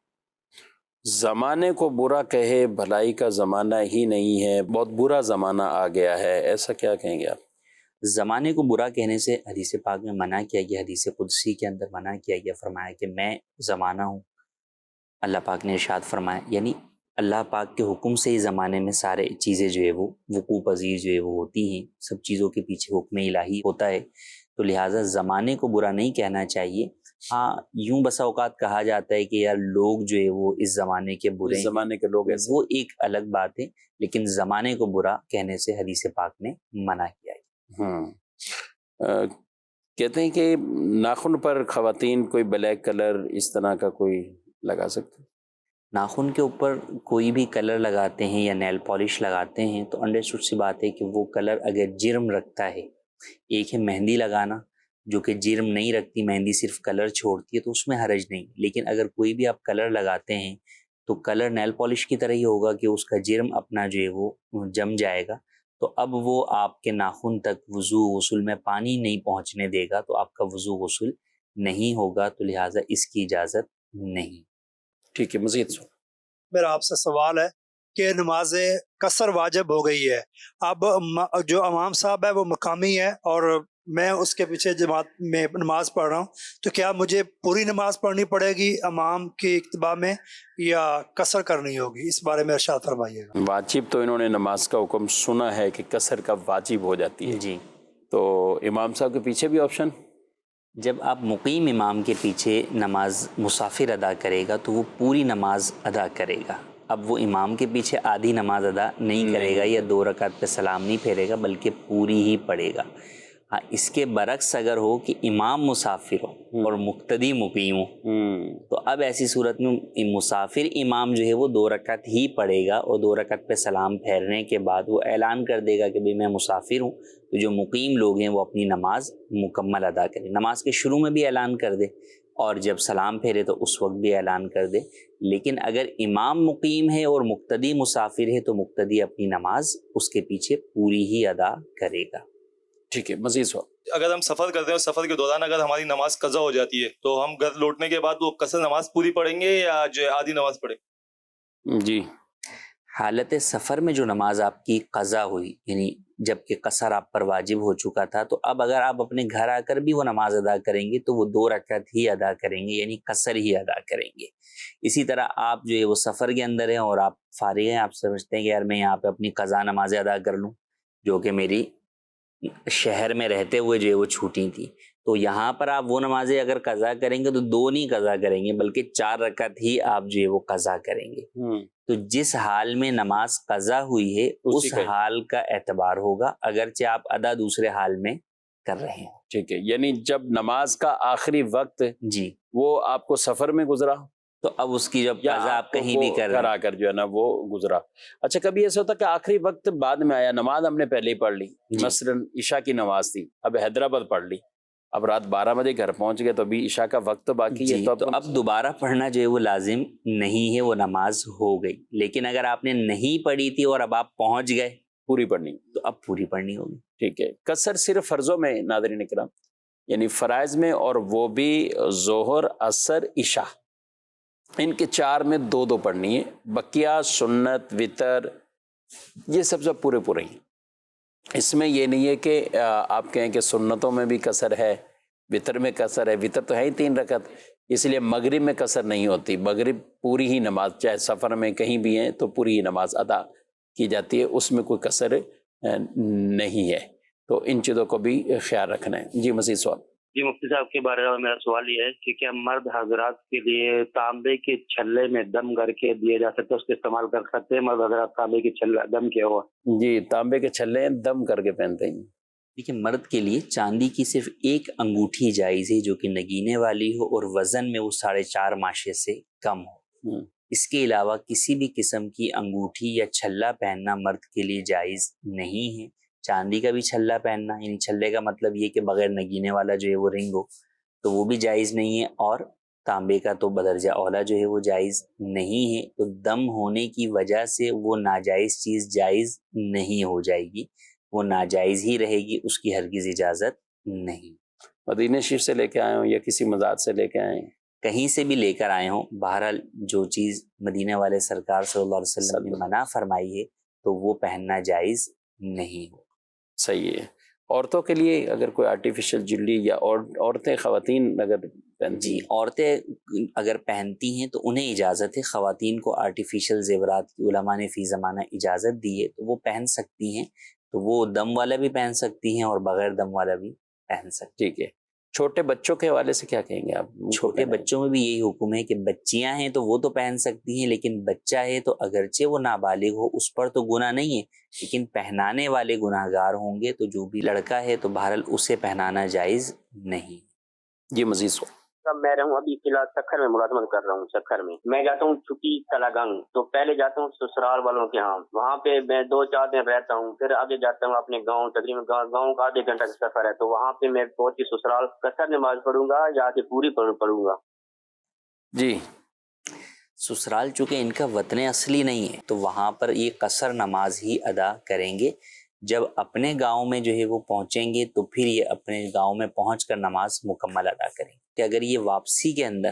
زمانے کو برا کہے، بھلائی کا زمانہ ہی نہیں ہے، بہت برا زمانہ آ گیا ہے، ایسا کیا کہیں گے آپ؟ زمانے کو برا کہنے سے حدیث پاک میں منع کیا گیا، حدیث قدسی کے اندر منع کیا گیا، فرمایا کہ میں زمانہ ہوں۔ اللہ پاک نے ارشاد فرمایا، یعنی اللہ پاک کے حکم سے ہی زمانے میں سارے چیزیں جو ہے وہ وقوع پذیر جو ہے وہ ہوتی ہیں، سب چیزوں کے پیچھے حکم الہی ہوتا ہے، تو لہٰذا زمانے کو برا نہیں کہنا چاہیے۔ ہاں یوں بسا اوقات کہا جاتا ہے کہ یار لوگ جو ہے وہ اس زمانے کے برے ہیں، زمانے کے لوگ ایسے، وہ ایک الگ بات ہے، لیکن زمانے کو برا کہنے سے حدیث پاک نے منع کیا ہے۔ کہتے ہیں کہ ناخن پر خواتین کوئی بلیک کلر اس طرح کا کوئی لگا سکتے ہیں؟ ناخن کے اوپر کوئی بھی کلر لگاتے ہیں یا نیل پالش لگاتے ہیں تو انڈرسٹوڈ سی بات ہے کہ وہ کلر اگر جرم رکھتا ہے، ایک ہے مہندی لگانا جو کہ جرم نہیں رکھتی، مہندی صرف کلر چھوڑتی ہے، تو اس میں حرج نہیں، لیکن اگر کوئی بھی آپ کلر لگاتے ہیں تو کلر نیل پالش کی طرح ہی ہوگا کہ اس کا جرم اپنا جو ہے وہ جم جائے گا، تو اب وہ آپ کے ناخن تک وضو غسل میں پانی نہیں پہنچنے دے گا، تو آپ کا وضو غسل نہیں ہوگا، تو لہٰذا اس کی اجازت نہیں۔ ٹھیک ہے، مزید سن۔ میرا آپ سے سوال ہے کہ نماز قصر واجب ہو گئی ہے، اب جو امام صاحب ہے وہ مقامی ہے اور میں اس کے پیچھے جماعت میں نماز پڑھ رہا ہوں، تو کیا مجھے پوری نماز پڑھنی پڑے گی امام کی اتباع میں یا قصر کرنی ہوگی؟ اس بارے میں ارشاد فرمائیے گا۔ واجب تو انہوں نے نماز کا حکم سنا ہے کہ قصر کا واجب ہو جاتی ہے، جی، تو امام صاحب کے پیچھے بھی آپشن؟ جب آپ مقیم امام کے پیچھے نماز مسافر ادا کرے گا تو وہ پوری نماز ادا کرے گا۔ اب وہ امام کے پیچھے آدھی نماز ادا نہیں کرے گا یا 2 رکعت پہ سلام نہیں پھیرے گا، بلکہ پوری ہی پڑھے گا۔ ہاں، اس کے برعکس اگر ہو کہ امام مسافر ہو اور مقتدی مقیم ہو، تو اب ایسی صورت میں مسافر امام جو ہے وہ 2 رکعت ہی پڑھے گا، اور 2 رکعت پہ سلام پھیرنے کے بعد وہ اعلان کر دے گا کہ بھئی میں مسافر ہوں، تو جو مقیم لوگ ہیں وہ اپنی نماز مکمل ادا کریں۔ نماز کے شروع میں بھی اعلان کر دے اور جب سلام پھیرے تو اس وقت بھی اعلان کر دے۔ لیکن اگر امام مقیم ہے اور مقتدی مسافر ہے تو مقتدی اپنی نماز اس کے پیچھے پوری ہی ادا کرے گا۔ ٹھیک ہے، مزید سوال؟ اگر ہم سفر کرتے ہیں، سفر کے دوران اگر ہماری نماز قضا ہو جاتی ہے تو ہم گھر لوٹنے کے بعد وہ قصر نماز پوری پڑھیں گے یا جو ہے آدھی نماز پڑھیں گے؟ جی، حالت سفر میں جو نماز آپ کی قضا ہوئی، یعنی جب کہ قصر آپ پر واجب ہو چکا تھا، تو اب اگر آپ اپنے گھر آ کر بھی وہ نماز ادا کریں گے تو وہ 2 رکعت ہی ادا کریں گے، یعنی قصر ہی ادا کریں گے۔ اسی طرح آپ جو ہے وہ سفر کے اندر ہیں اور آپ فارغ ہیں، آپ سمجھتے ہیں کہ یار میں یہاں پہ اپنی قضا نمازیں ادا کر لوں جو کہ میری شہر میں رہتے ہوئے جو ہے وہ چھوٹی تھی، تو یہاں پر آپ وہ نمازیں اگر قضا کریں گے تو 2 نہیں قضا کریں گے بلکہ 4 رکعت ہی آپ جو ہے وہ قضا کریں گے۔ تو جس حال میں نماز قضا ہوئی ہے اس حال کا اعتبار ہوگا، اگرچہ آپ ادا دوسرے حال میں کر رہے ہیں۔ ٹھیک ہے، یعنی جب نماز کا آخری وقت جی، وہ آپ کو سفر میں گزرا تو اب اس کی جب قضا آپ کہیں بھی کر رہے کرا کر جو ہے نا وہ گزرا۔ اچھا، کبھی ایسا ہوتا کہ آخری وقت بعد میں آیا، نماز ہم نے پہلے ہی پڑھ لی، مثلا عشاء کی نماز تھی، اب حیدرآباد پڑھ لی، اب رات 12 بجے گھر پہنچ گئے تو ابھی عشاء کا وقت تو باقی ہے، تو اب دوبارہ پڑھنا جو ہے وہ لازم نہیں ہے، وہ نماز ہو گئی۔ لیکن اگر آپ نے نہیں پڑھی تھی اور اب آپ پہنچ گئے پوری پڑھنی، تو اب پوری پڑھنی ہوگی۔ ٹھیک ہے۔ قصر صرف فرضوں میں ناظرین کرام، یعنی فرائض میں، اور وہ بھی ظہر، عصر، عشاء، ان کے 4 میں 2 پڑھنی ہے، بقیہ سنت، وتر، یہ سب پورے پورے ہیں۔ اس میں یہ نہیں ہے کہ آپ کہیں کہ سنتوں میں بھی قصر ہے، وتر میں قصر ہے، وتر تو ہے ہی 3 رکعت، اس لیے مغرب میں قصر نہیں ہوتی، مغرب پوری ہی نماز، چاہے سفر میں کہیں بھی ہیں تو پوری ہی نماز ادا کی جاتی ہے، اس میں کوئی قصر نہیں ہے، تو ان چیزوں کو بھی خیال رکھنا ہے۔ جی، مزید سوال؟ جی مفتی صاحب کے بارے میں میرا سوال یہ ہے کہ کیا مرد حضرات کے لیے تانبے کے چھلے میں دم کر کے دیے جا سکتے، اس کا استعمال کر سکتے ہیں مرد حضرات؟ تانبے کے چھلے دم کیا ہوا؟ جی، تانبے کے چھلے دم کر کے پہنتے ہیں۔ دیکھیں، مرد کے لیے چاندی کی صرف ایک انگوٹھی جائز ہے جو کہ نگینے والی ہو اور وزن میں وہ 4.5 ماشے سے کم ہو۔ اس کے علاوہ کسی بھی قسم کی انگوٹھی یا چھلا پہننا مرد کے لیے جائز نہیں ہے۔ چاندی کا بھی چھلا پہننا، یعنی چھلے کا مطلب یہ کہ بغیر نگینے والا جو ہے وہ رنگ ہو، تو وہ بھی جائز نہیں ہے، اور تانبے کا تو بدرجہ اولا جو ہے وہ جائز نہیں ہے۔ تو دم ہونے کی وجہ سے وہ ناجائز چیز جائز نہیں ہو جائے گی، وہ ناجائز ہی رہے گی، اس کی ہرگز اجازت نہیں۔ مدینہ شریف سے لے کے آئے ہوں یا کسی مزاد سے لے کے آئے ہیں، کہیں سے بھی لے کر آئے ہوں، بہرحال جو چیز مدینہ والے سرکار صلی اللہ علیہ وسلم نے منع فرمائی ہے تو وہ پہننا جائز نہیں ہو۔ صحیح ہے۔ عورتوں کے لیے اگر کوئی آرٹیفیشل جویلری یا عورتیں، خواتین اگر پہنتی ہیں، عورتیں اگر پہنتی ہیں تو انہیں اجازت ہے، خواتین کو آرٹیفیشل زیورات کی علماء نے فی زمانہ اجازت دی ہے، تو وہ پہن سکتی ہیں، تو وہ دم والا بھی پہن سکتی ہیں اور بغیر دم والا بھی پہن سکتی ہیں۔ ٹھیک ہے۔ چھوٹے بچوں کے حوالے سے کیا کہیں گے آپ؟ چھوٹے بچوں میں بھی یہی حکم ہے کہ بچیاں ہیں تو وہ تو پہن سکتی ہیں، لیکن بچہ ہے تو اگرچہ وہ نابالغ ہو اس پر تو گناہ نہیں ہے، لیکن پہنانے والے گناہگار ہوں گے، تو جو بھی لڑکا ہے تو بہرحال اسے پہنانا جائز نہیں۔ یہ مزید سو میں رہوں ابھی فی الحال سکھر میں ملازمت کر رہا ہوں، سکھر میں میں جاتا ہوں چھٹی کلاگنگ، تو پہلے جاتا ہوں سسرال والوں کے ہاں، وہاں پہ میں 2-4 دن رہتا ہوں، پھر آگے جاتا ہوں اپنے گاؤں، تقریباً گاؤں کا 1.5 گھنٹہ کا سفر ہے، تو وہاں پہ میں پہنچ کے سسرال قصر نماز پڑھوں گا یا کہ پوری پڑھوں گا؟ جی، سسرال چونکہ ان کا وطن اصلی نہیں ہے تو وہاں پر یہ قصر نماز ہی ادا کریں گے۔ جب اپنے گاؤں میں جو ہے وہ پہنچیں گے تو پھر یہ اپنے گاؤں میں پہنچ کر نماز مکمل ادا کریں گے۔ کہ اگر یہ واپسی کے اندر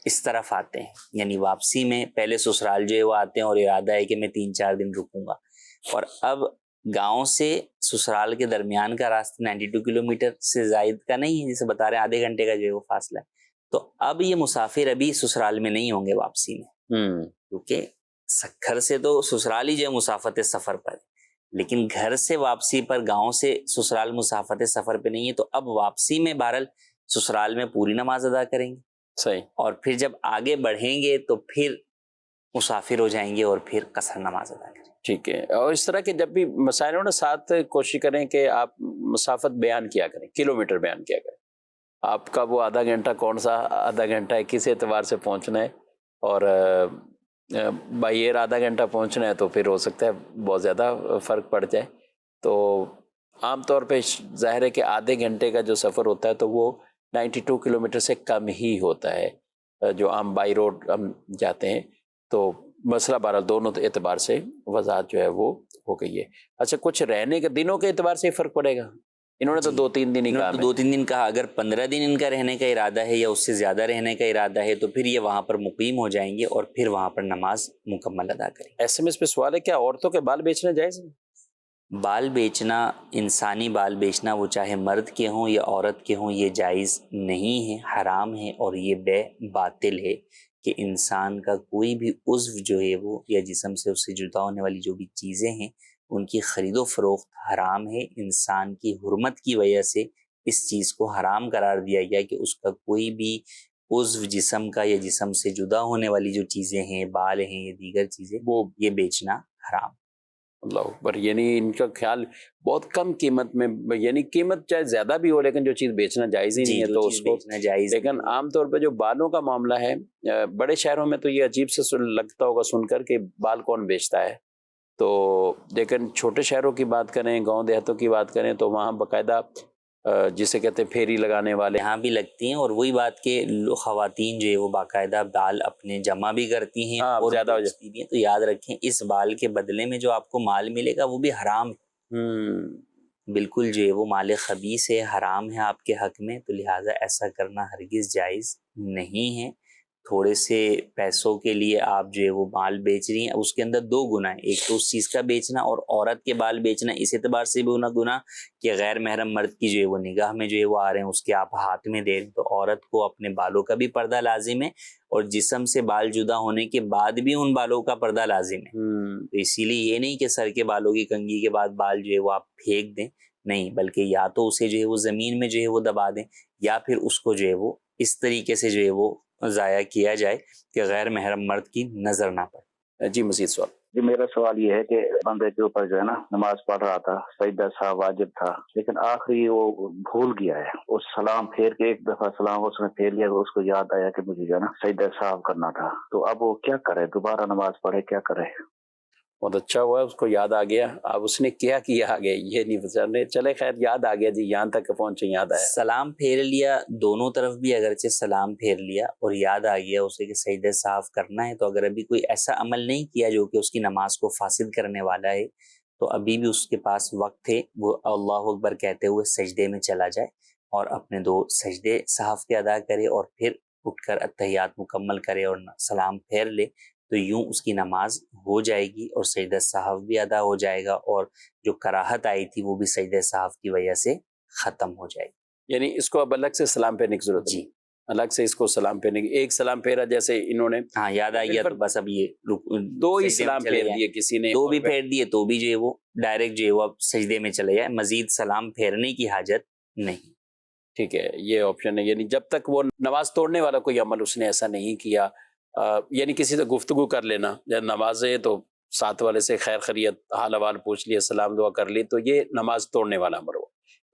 اس طرف آتے ہیں، یعنی واپسی میں پہلے سسرال جو ہے وہ آتے ہیں اور ارادہ ہے کہ میں 3-4 دن رکوں گا، اور اب گاؤں سے سسرال کے درمیان کا راستہ 92 کلومیٹر سے زائد کا نہیں ہے، جسے بتا رہے ہیں آدھے گھنٹے کا جو ہے وہ فاصلہ ہے. تو اب یہ مسافر ابھی سسرال میں نہیں ہوں گے واپسی میں، کیونکہ گھر سے تو سسرال ہی جو ہے مسافت سفر پر ہے، لیکن گھر سے واپسی پر گاؤں سے سسرال مسافت سفر پہ نہیں ہے. تو اب واپسی میں بہرحال سسرال میں پوری نماز ادا کریں گے. صحیح. اور پھر جب آگے بڑھیں گے تو پھر مسافر ہو جائیں گے اور پھر قصر نماز ادا کریں گے. ٹھیک ہے. اور اس طرح کے جب بھی مسائل ہو نا، ساتھ کوشش کریں کہ آپ مسافت بیان کیا کریں، کلومیٹر بیان کیا کریں. آپ کا وہ آدھا گھنٹہ کون سا آدھا گھنٹہ ہے، کس اعتبار سے پہنچنا ہے، اور بائی ایئر آدھا گھنٹہ پہنچنا ہے تو پھر ہو سکتا ہے بہت زیادہ فرق پڑ جائے. تو عام طور پہ ظاہر ہے کہ آدھے گھنٹے کا جو سفر ہوتا ہے تو وہ 92 کلومیٹر سے کم ہی ہوتا ہے جو عام بائی روڈ ہم جاتے ہیں. تو مسئلہ بہرحال دونوں اعتبار سے وضاحت جو ہے وہ ہو گئی ہے. اچھا، کچھ رہنے کے دنوں کے اعتبار سے فرق پڑے گا؟ انہوں نے تو 2-3 دن ہی کہا. 2-3 دن کہا. اگر 15 دن ان کا رہنے کا ارادہ ہے یا اس سے زیادہ رہنے کا ارادہ ہے تو پھر یہ وہاں پر مقیم ہو جائیں گے اور پھر وہاں پر نماز مکمل ادا کریں گے. ایس ایم ایس پہ سوال ہے، کیا عورتوں کے بال بیچنا جائز ہے؟ بال بیچنا، انسانی بال بیچنا، وہ چاہے مرد کے ہوں یا عورت کے ہوں، یہ جائز نہیں ہے، حرام ہے. اور یہ بے باطل ہے کہ انسان کا کوئی بھی عضو جو ہے وہ یا جسم سے اس سے جدا ہونے والی جو بھی چیزیں ہیں ان کی خرید و فروخت حرام ہے. انسان کی حرمت کی وجہ سے اس چیز کو حرام قرار دیا گیا کہ اس کا کوئی بھی عضو جسم کا یا جسم سے جدا ہونے والی جو چیزیں ہیں، بال ہیں یا دیگر چیزیں، وہ یہ بیچنا حرام. اللہ اکبر. یعنی ان کا خیال بہت کم قیمت میں، یعنی قیمت چاہے زیادہ بھی ہو لیکن جو چیز بیچنا جائز ہی نہیں ہے تو اس کو بیچنا جائز. لیکن عام طور پہ جو بالوں کا معاملہ ہے بڑے شہروں میں تو یہ عجیب سے لگتا ہوگا سن کر کہ بال کون بیچتا ہے. تو لیکن چھوٹے شہروں کی بات کریں، گاؤں دیہاتوں کی بات کریں تو وہاں باقاعدہ جسے کہتے ہیں پھیری لگانے والے یہاں بھی لگتی ہیں. اور وہی بات کہ خواتین جو ہے وہ باقاعدہ بال اپنے جمع بھی کرتی ہیں اور زیادہ ہو بیچتی بھی ہیں. تو یاد رکھیں اس بال کے بدلے میں جو آپ کو مال ملے گا وہ بھی حرام ہے. بالکل جو ہے وہ مال خبیث ہے، حرام ہے آپ کے حق میں. تو لہٰذا ایسا کرنا ہرگز جائز نہیں ہے. تھوڑے سے پیسوں کے لیے آپ جو ہے وہ مال بیچ رہی ہیں، اس کے اندر 2 گناہ ہیں. ایک تو اس چیز کا بیچنا اور عورت کے بال بیچنا، اس اعتبار سے بھی گناہ کہ غیر محرم مرد کی جو ہے وہ نگاہ میں جو ہے وہ آ رہے ہیں، اس کے آپ ہاتھ میں دے رہے ہیں. تو عورت کو اپنے بالوں کا بھی پردہ لازم ہے اور جسم سے بال جدا ہونے کے بعد بھی ان بالوں کا پردہ لازم ہے. تو اسی لیے یہ نہیں کہ سر کے بالوں کی کنگھی کے بعد بال جو ہے وہ آپ پھینک دیں، نہیں، بلکہ یا تو اسے جو ہے وہ زمین میں جو ہے وہ دبا دیں یا پھر اس کو جو ہے وہ اس طریقے سے جو ہے وہ ضائع کیا جائے کہ غیر محرم مرد کی نظر نہ پڑے. جی مزید سوال. جی میرا سوال یہ ہے کہ بندے کے اوپر جو ہے نا نماز پڑھ رہا تھا، سجدہ سا واجب تھا، لیکن آخری وہ بھول گیا ہے. اس سلام پھیر کے ایک دفعہ سلام اس نے پھیر لیا تو اس کو یاد آیا کہ مجھے جو ہے نا سجدہ صاحب کرنا تھا. تو اب وہ کیا کرے؟ دوبارہ نماز پڑھے؟ کیا کرے؟ بہت اچھا ہوا اس کو یاد آ گیا. اب اس نے کیا آگے یہ نہیں بچانے، چلے خیر یاد آ گیا جی، یہاں تک پہنچے، یاد آیا. سلام پھیر لیا، دونوں طرف بھی اگرچہ سلام پھیر لیا اور یاد آ گیا اسے کہ سجدہ صاف کرنا ہے، تو اگر ابھی کوئی ایسا عمل نہیں کیا جو کہ اس کی نماز کو فاسد کرنے والا ہے تو ابھی بھی اس کے پاس وقت ہے. وہ اللہ اکبر کہتے ہوئے سجدے میں چلا جائے اور اپنے 2 سجدے صاحب کے ادا کرے اور پھر اٹھ کر اتحیات مکمل کرے اور سلام پھیر لے. تو یوں اس کی نماز ہو جائے گی اور سجدہ صاحب بھی ادا ہو جائے گا اور جو کراہت آئی تھی وہ بھی سجدہ صاحب کی وجہ سے ختم ہو جائے گی. یعنی اس کو اب الگ سے سلام پھیرنے کی ضرورت جی، الگ سے اس کو سلام پھیرنے کی. ایک سلام پھیرا جیسے انہوں نے، ہاں یاد آ گیا تو بس اب یہ 2 ہی سلام پھیر دیے کسی نے، 2 بھی پھیر دیے تو بھی جو ہے وہ ڈائریکٹ جو ہے وہ اب سجدے میں چلے جائے، مزید سلام پھیرنے کی حاجت نہیں. ٹھیک ہے، یہ آپشن ہے. یعنی جب تک وہ نماز توڑنے والا کوئی عمل اس نے ایسا نہیں کیا، یعنی کسی سے گفتگو کر لینا، جب نماز ہے تو ساتھ والے سے خیر خیریت حال حوال پوچھ لیا، سلام دعا کر لی، تو یہ نماز توڑنے والا عمل ہو.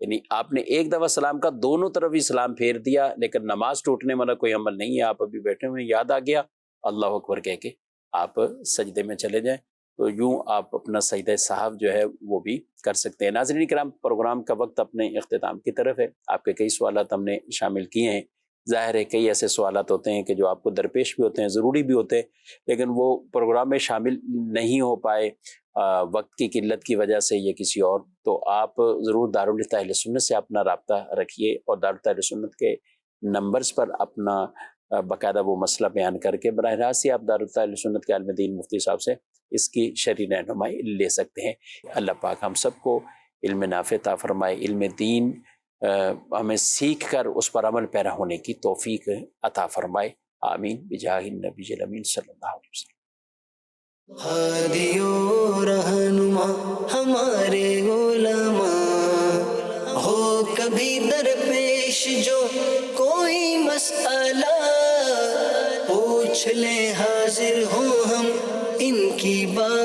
یعنی آپ نے ایک دفعہ سلام کا دونوں طرف ہی سلام پھیر دیا لیکن نماز ٹوٹنے والا کوئی عمل نہیں ہے. آپ ابھی بیٹھے ہوئے یاد آ گیا، اللہ اکبر کہہ کے آپ سجدے میں چلے جائیں تو یوں آپ اپنا سجدہ صاحب جو ہے وہ بھی کر سکتے ہیں. ناظرین کرام، پروگرام کا وقت اپنے اختتام کی طرف ہے. آپ کے کئی سوالات ہم نے شامل کیے ہیں. ظاہر ہے کئی ایسے سوالات ہوتے ہیں کہ جو آپ کو درپیش بھی ہوتے ہیں، ضروری بھی ہوتے ہیں، لیکن وہ پروگرام میں شامل نہیں ہو پائے وقت کی قلت کی وجہ سے یا کسی اور. تو آپ ضرور دارالفتہ اہل سنت سے اپنا رابطہ رکھیے اور دارالفتہ اہل سنت کے نمبرز پر اپنا باقاعدہ وہ مسئلہ بیان کر کے براہ راست ہی آپ دارالفتہ اہل سنت کے عالم دین مفتی صاحب سے اس کی شرعی رہنمائی لے سکتے ہیں۔ اللہ پاک ہم سب کو علم نافع عطا فرمائے، علم دین ہمیں سیکھ کر اس پر عمل پیرا ہونے کی توفیق عطا فرمائے، آمین بجاہ النبی الامین صلی اللہ علیہ وسلم۔ ہادی و رہنما ہمارے علماء، ہو کبھی درپیش جو کوئی مسئلہ، پوچھ لیں حاضر ہوں ہم ان کی بات